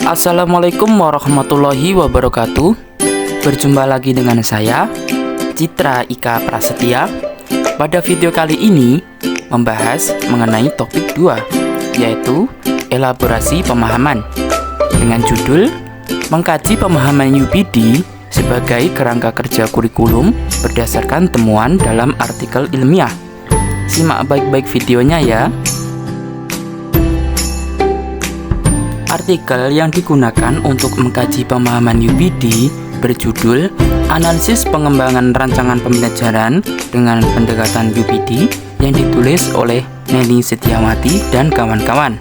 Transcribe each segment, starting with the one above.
Assalamualaikum warahmatullahi wabarakatuh. Berjumpa lagi dengan saya, Citra Ika Prasetya. Pada video kali ini membahas mengenai topik 2, yaitu elaborasi pemahaman, dengan judul mengkaji pemahaman UPD sebagai kerangka kerja kurikulum berdasarkan temuan dalam artikel ilmiah. Simak baik-baik videonya ya. Artikel yang digunakan untuk mengkaji pemahaman UPD berjudul Analisis Pengembangan Rancangan Pembelajaran dengan Pendekatan UPD yang ditulis oleh Neni Setiawati dan kawan-kawan,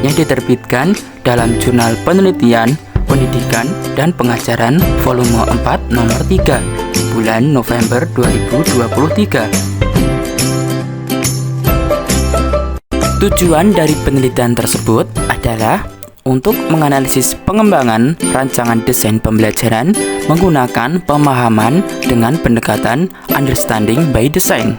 yang diterbitkan dalam Jurnal Penelitian, Pendidikan, dan Pengajaran Volume 4 Nomor 3 bulan November 2023. Tujuan dari penelitian tersebut adalah untuk menganalisis pengembangan rancangan desain pembelajaran menggunakan pemahaman dengan pendekatan understanding by design.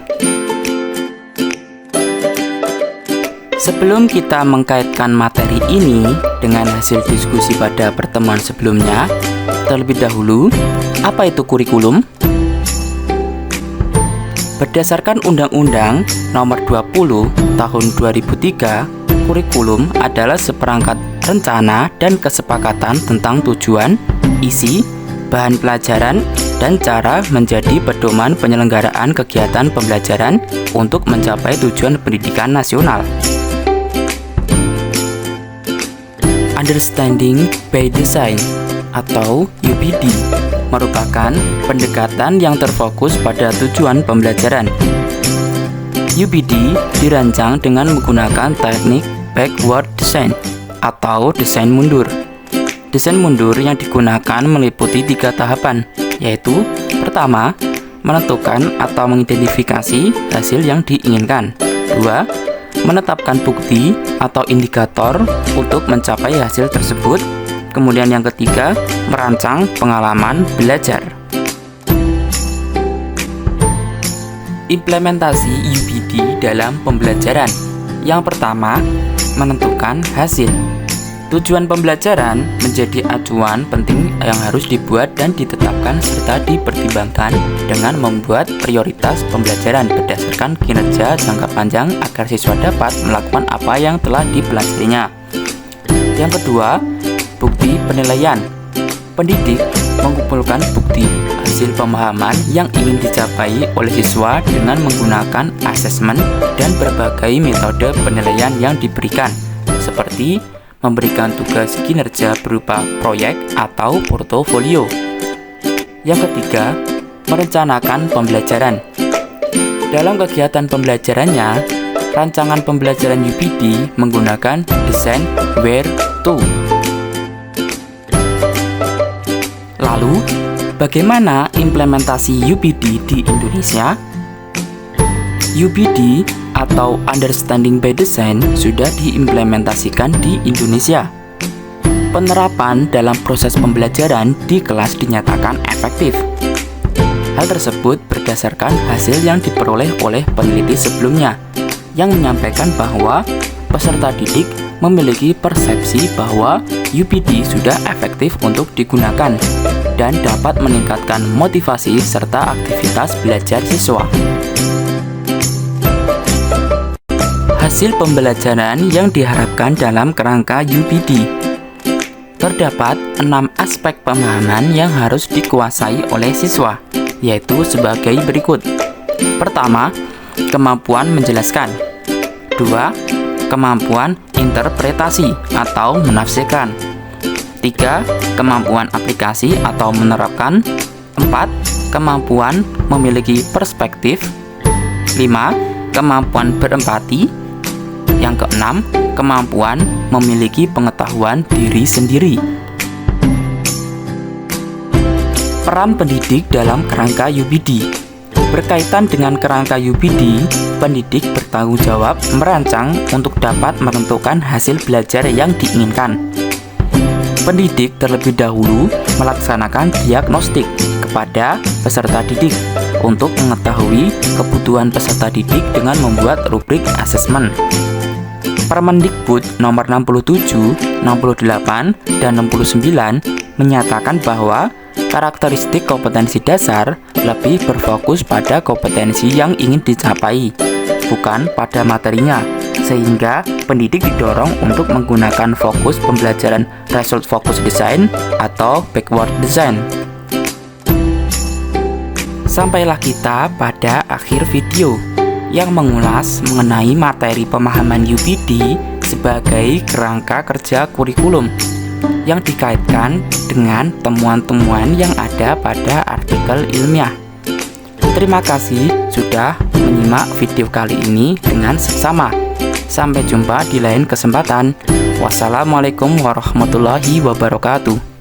Sebelum kita mengkaitkan materi ini dengan hasil diskusi pada pertemuan sebelumnya, terlebih dahulu, apa itu kurikulum? Berdasarkan Undang-Undang Nomor 20 Tahun 2003, kurikulum adalah seperangkat rencana dan kesepakatan tentang tujuan, isi, bahan pelajaran, dan cara menjadi pedoman penyelenggaraan kegiatan pembelajaran untuk mencapai tujuan pendidikan nasional. Understanding by Design atau UPD merupakan pendekatan yang terfokus pada tujuan pembelajaran. UPD dirancang dengan menggunakan teknik backward design atau desain mundur. Desain mundur yang digunakan meliputi 3 tahapan, yaitu pertama, menentukan atau mengidentifikasi hasil yang diinginkan. 2, menetapkan bukti atau indikator untuk mencapai hasil tersebut. Kemudian yang ketiga, merancang pengalaman belajar. Implementasi UPD dalam pembelajaran. Yang pertama, menentukan hasil. Tujuan pembelajaran menjadi acuan penting yang harus dibuat dan ditetapkan serta dipertimbangkan dengan membuat prioritas pembelajaran berdasarkan kinerja jangka panjang agar siswa dapat melakukan apa yang telah dipelajarinya. Yang kedua, bukti penilaian. Pendidik mengumpulkan bukti hasil pemahaman yang ingin dicapai oleh siswa dengan menggunakan asesmen dan berbagai metode penilaian yang diberikan, seperti memberikan tugas kinerja berupa proyek atau portofolio. Yang ketiga, merencanakan pembelajaran. Dalam kegiatan pembelajarannya, rancangan pembelajaran UPD menggunakan desain where to. Lalu, bagaimana implementasi UPD di Indonesia? UPD atau Understanding by Design sudah diimplementasikan di Indonesia. Penerapan dalam proses pembelajaran di kelas dinyatakan efektif. Hal tersebut berdasarkan hasil yang diperoleh oleh peneliti sebelumnya, yang menyampaikan bahwa peserta didik memiliki persepsi bahwa UPD sudah efektif untuk digunakan dan dapat meningkatkan motivasi serta aktivitas belajar siswa. Hasil pembelajaran yang diharapkan dalam kerangka UPD. Terdapat 6 aspek pemahaman yang harus dikuasai oleh siswa, yaitu sebagai berikut. Pertama, kemampuan menjelaskan. 2, kemampuan interpretasi atau menafsirkan. 3, kemampuan aplikasi atau menerapkan. 4, kemampuan memiliki perspektif. 5, kemampuan berempati. Yang keenam, kemampuan memiliki pengetahuan diri sendiri. Peran pendidik dalam kerangka UPD. Berkaitan dengan kerangka UPD, pendidik bertanggung jawab merancang untuk dapat menentukan hasil belajar yang diinginkan. Pendidik terlebih dahulu melaksanakan diagnostik kepada peserta didik untuk mengetahui kebutuhan peserta didik dengan membuat rubrik asesmen. Permendikbud nomor 67, 68, dan 69 menyatakan bahwa karakteristik kompetensi dasar lebih berfokus pada kompetensi yang ingin dicapai, bukan pada materinya, sehingga pendidik didorong untuk menggunakan fokus pembelajaran result focus design atau backward design. Sampailah kita pada akhir video yang mengulas mengenai materi pemahaman UPD sebagai kerangka kerja kurikulum yang dikaitkan dengan temuan-temuan yang ada pada artikel ilmiah. Terima kasih sudah menyimak video kali ini dengan seksama. Sampai jumpa di lain kesempatan. Wassalamualaikum warahmatullahi wabarakatuh.